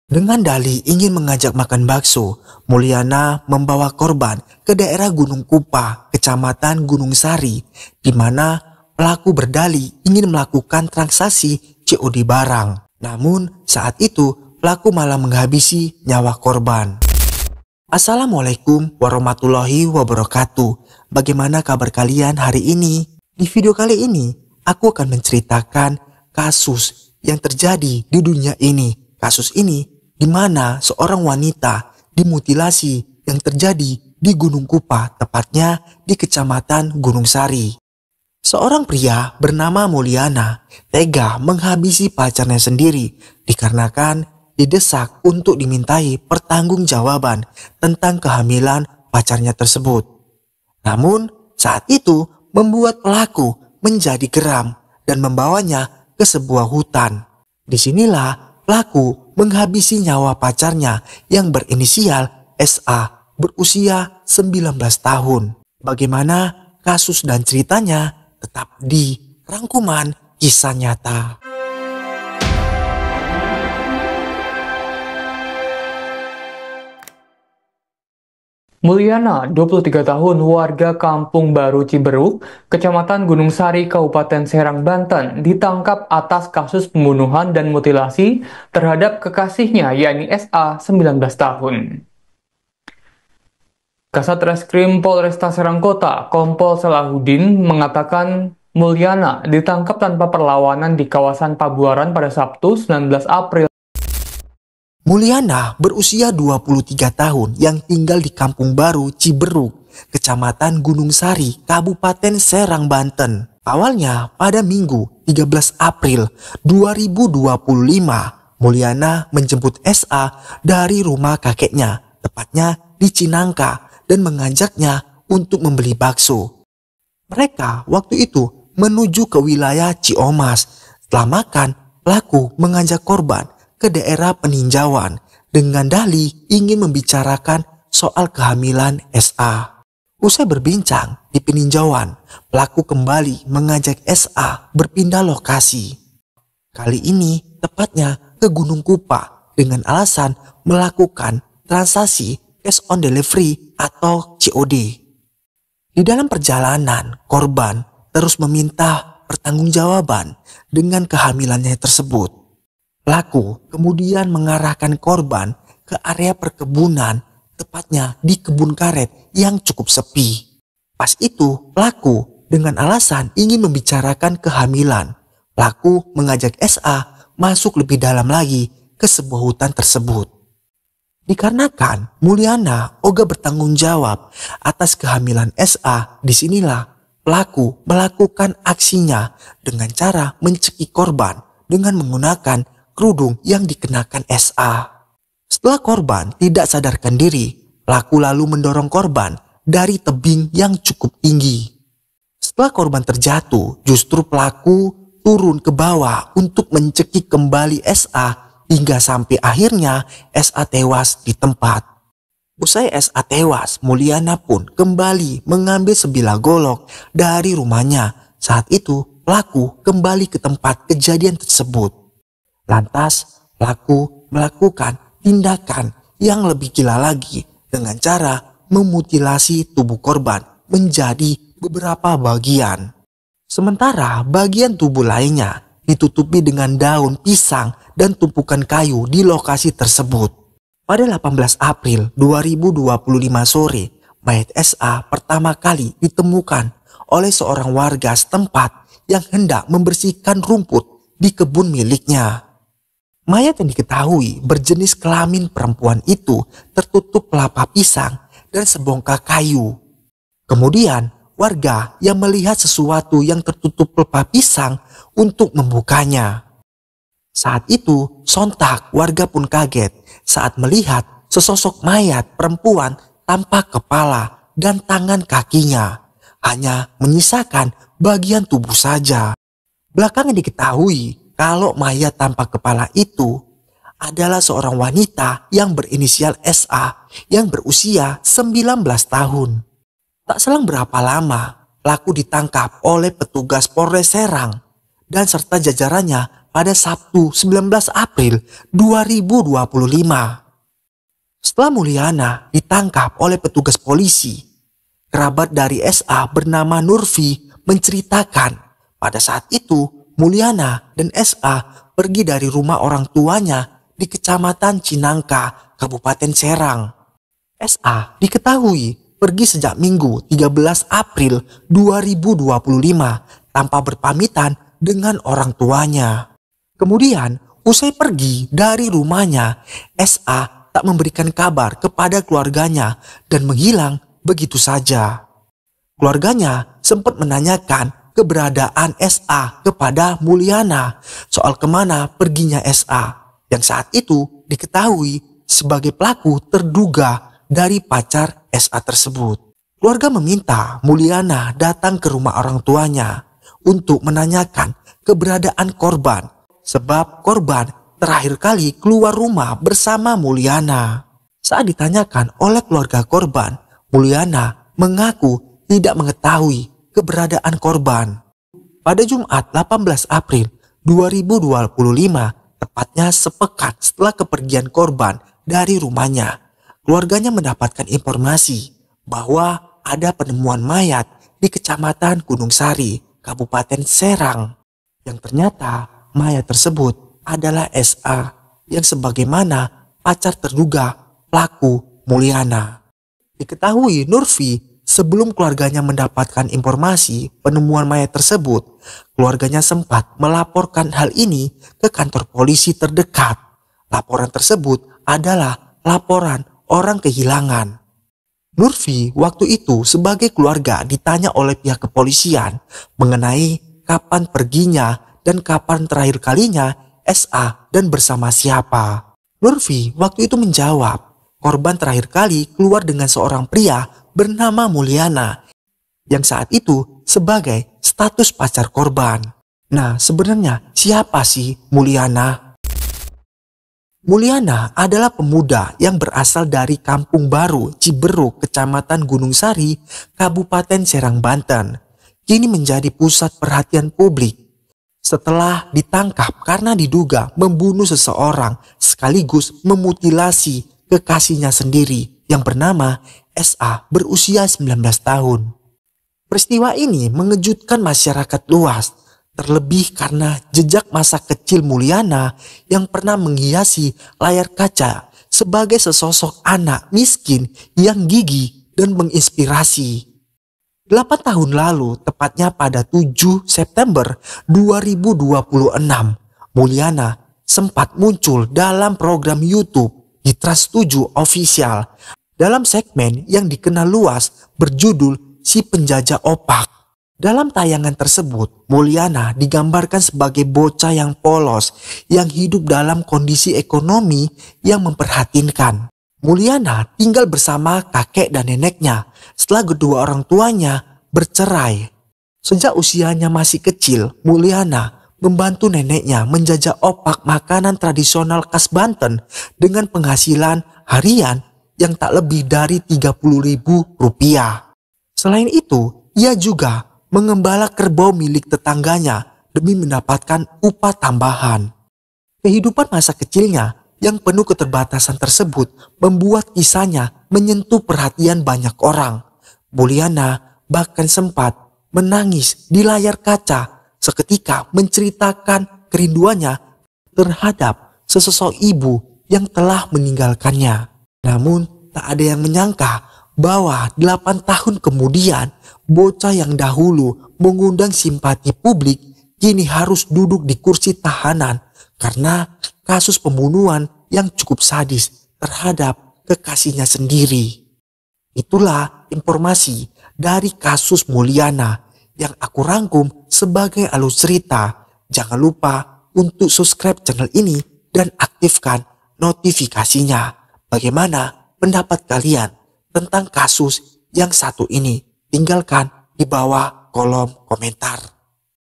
Dengan dalih ingin mengajak makan bakso, Mulyana membawa korban ke daerah Gunung Kupa, Kecamatan Gunung Sari, di mana pelaku berdalih ingin melakukan transaksi COD barang. Namun saat itu pelaku malah menghabisi nyawa korban. Assalamualaikum warahmatullahi wabarakatuh. Bagaimana kabar kalian hari ini? Di video kali ini aku akan menceritakan kasus yang terjadi di dunia ini. Kasus ini di mana seorang wanita dimutilasi yang terjadi di Gunung Kupa, tepatnya di Kecamatan Gunung Sari. Seorang pria bernama Mulyana tega menghabisi pacarnya sendiri dikarenakan didesak untuk dimintai pertanggungjawaban tentang kehamilan pacarnya tersebut. Namun saat itu membuat pelaku menjadi geram dan membawanya ke sebuah hutan. Disinilah pelaku menghabisi nyawa pacarnya yang berinisial SA berusia 19 tahun. Bagaimana kasus dan ceritanya tetap di rangkuman kisah nyata. Mulyana, 23 tahun, warga Kampung Baru Ciberuk, Kecamatan Gunung Sari, Kabupaten Serang, Banten, ditangkap atas kasus pembunuhan dan mutilasi terhadap kekasihnya, yakni SA, 19 tahun. Kasat Reskrim Polresta Serang Kota, Kompol Salahuddin, mengatakan Mulyana ditangkap tanpa perlawanan di kawasan Pabuaran pada Sabtu 19 April. Mulyana berusia 23 tahun yang tinggal di Kampung Baru Ciberuk, Kecamatan Gunung Sari, Kabupaten Serang, Banten. Awalnya pada Minggu 13 April 2025, Mulyana menjemput SA dari rumah kakeknya, tepatnya di Cinangka, dan mengajaknya untuk membeli bakso. Mereka waktu itu menuju ke wilayah Ciomas. Setelah makan, pelaku mengajak korban ke daerah peninjauan dengan dalih ingin membicarakan soal kehamilan SA. Usai berbincang di peninjauan, pelaku kembali mengajak SA berpindah lokasi. Kali ini tepatnya ke Gunung Kupa dengan alasan melakukan transaksi cash on delivery atau COD. Di dalam perjalanan, korban terus meminta pertanggungjawaban dengan kehamilannya tersebut. Pelaku kemudian mengarahkan korban ke area perkebunan, tepatnya di kebun karet yang cukup sepi. Pas itu pelaku dengan alasan ingin membicarakan kehamilan, pelaku mengajak SA masuk lebih dalam lagi ke sebuah hutan tersebut. Dikarenakan Mulyana ogah bertanggung jawab atas kehamilan SA, disinilah pelaku melakukan aksinya dengan cara mencekik korban dengan menggunakan kerudung yang dikenakan SA. Setelah korban tidak sadarkan diri, pelaku lalu mendorong korban dari tebing yang cukup tinggi. Setelah korban terjatuh, justru pelaku turun ke bawah untuk mencekik kembali SA hingga sampai akhirnya SA tewas di tempat. Usai SA tewas, Mulyana pun kembali mengambil sebilah golok dari rumahnya. Saat itu pelaku kembali ke tempat kejadian tersebut. Lantas pelaku melakukan tindakan yang lebih gila lagi dengan cara memutilasi tubuh korban menjadi beberapa bagian. Sementara bagian tubuh lainnya ditutupi dengan daun pisang dan tumpukan kayu di lokasi tersebut. Pada 18 April 2025 sore, mayat SA pertama kali ditemukan oleh seorang warga setempat yang hendak membersihkan rumput di kebun miliknya. Mayat yang diketahui berjenis kelamin perempuan itu tertutup pelapa pisang dan sebongkah kayu. Kemudian warga yang melihat sesuatu yang tertutup pelapa pisang untuk membukanya. Saat itu sontak warga pun kaget saat melihat sesosok mayat perempuan tanpa kepala dan tangan kakinya, hanya menyisakan bagian tubuh saja. Belakangan diketahui kalau mayat tanpa kepala itu adalah seorang wanita yang berinisial SA yang berusia 19 tahun. Tak selang berapa lama, pelaku ditangkap oleh petugas Polres Serang dan serta jajarannya pada Sabtu 19 April 2025. Setelah Mulyana ditangkap oleh petugas polisi, kerabat dari SA bernama Nurfi menceritakan pada saat itu Mulyana dan SA pergi dari rumah orang tuanya di Kecamatan Cinangka, Kabupaten Serang. SA diketahui pergi sejak Minggu 13 April 2025 tanpa berpamitan dengan orang tuanya. Kemudian, usai pergi dari rumahnya, SA tak memberikan kabar kepada keluarganya dan menghilang begitu saja. Keluarganya sempat menanyakan keberadaan SA kepada Mulyana soal kemana perginya SA, yang saat itu diketahui sebagai pelaku terduga dari pacar SA tersebut. Keluarga meminta Mulyana datang ke rumah orang tuanya untuk menanyakan keberadaan korban, sebab korban terakhir kali keluar rumah bersama Mulyana. Saat ditanyakan oleh keluarga korban, Mulyana mengaku tidak mengetahui keberadaan korban. Pada Jumat 18 April 2025, tepatnya sepekan setelah kepergian korban dari rumahnya, keluarganya mendapatkan informasi bahwa ada penemuan mayat di Kecamatan Gunung Sari, Kabupaten Serang, yang ternyata mayat tersebut adalah SA yang sebagaimana pacar terduga pelaku Mulyana. Diketahui Nurfi sebelum keluarganya mendapatkan informasi penemuan mayat tersebut, keluarganya sempat melaporkan hal ini ke kantor polisi terdekat. Laporan tersebut adalah laporan orang kehilangan. Nurfi waktu itu sebagai keluarga ditanya oleh pihak kepolisian mengenai kapan perginya dan kapan terakhir kalinya SA dan bersama siapa. Nurfi waktu itu menjawab, korban terakhir kali keluar dengan seorang pria bernama Mulyana yang saat itu sebagai status pacar korban. Nah, sebenarnya siapa sih Mulyana? Mulyana adalah pemuda yang berasal dari Kampung Baru, Ciberuk, Kecamatan Gunung Sari, Kabupaten Serang, Banten. Kini menjadi pusat perhatian publik setelah ditangkap karena diduga membunuh seseorang sekaligus memutilasi kekasihnya sendiri yang bernama SA berusia 19 tahun. Peristiwa ini mengejutkan masyarakat luas, terlebih karena jejak masa kecil Mulyana yang pernah menghiasi layar kaca sebagai sesosok anak miskin yang gigih dan menginspirasi. 8 tahun lalu, tepatnya pada 7 September 2026, Mulyana sempat muncul dalam program YouTube di Trans 7 Official dalam segmen yang dikenal luas berjudul Si Penjajah Opak. Dalam tayangan tersebut, Mulyana digambarkan sebagai bocah yang polos yang hidup dalam kondisi ekonomi yang memprihatinkan. Mulyana tinggal bersama kakek dan neneknya setelah kedua orang tuanya bercerai. Sejak usianya masih kecil, Mulyana membantu neneknya menjajah opak makanan tradisional khas Banten dengan penghasilan harian yang tak lebih dari Rp30.000. Selain itu, ia juga mengembala kerbau milik tetangganya demi mendapatkan upah tambahan. Kehidupan masa kecilnya yang penuh keterbatasan tersebut membuat kisahnya menyentuh perhatian banyak orang. Mulyana bahkan sempat menangis di layar kaca seketika menceritakan kerinduannya terhadap sesosok ibu yang telah meninggalkannya. Namun tak ada yang menyangka bahwa 8 tahun kemudian bocah yang dahulu mengundang simpati publik kini harus duduk di kursi tahanan karena kasus pembunuhan yang cukup sadis terhadap kekasihnya sendiri. Itulah informasi dari kasus Mulyana yang aku rangkum sebagai alur cerita. Jangan lupa untuk subscribe channel ini dan aktifkan notifikasinya. Bagaimana pendapat kalian tentang kasus yang satu ini? Tinggalkan di bawah kolom komentar.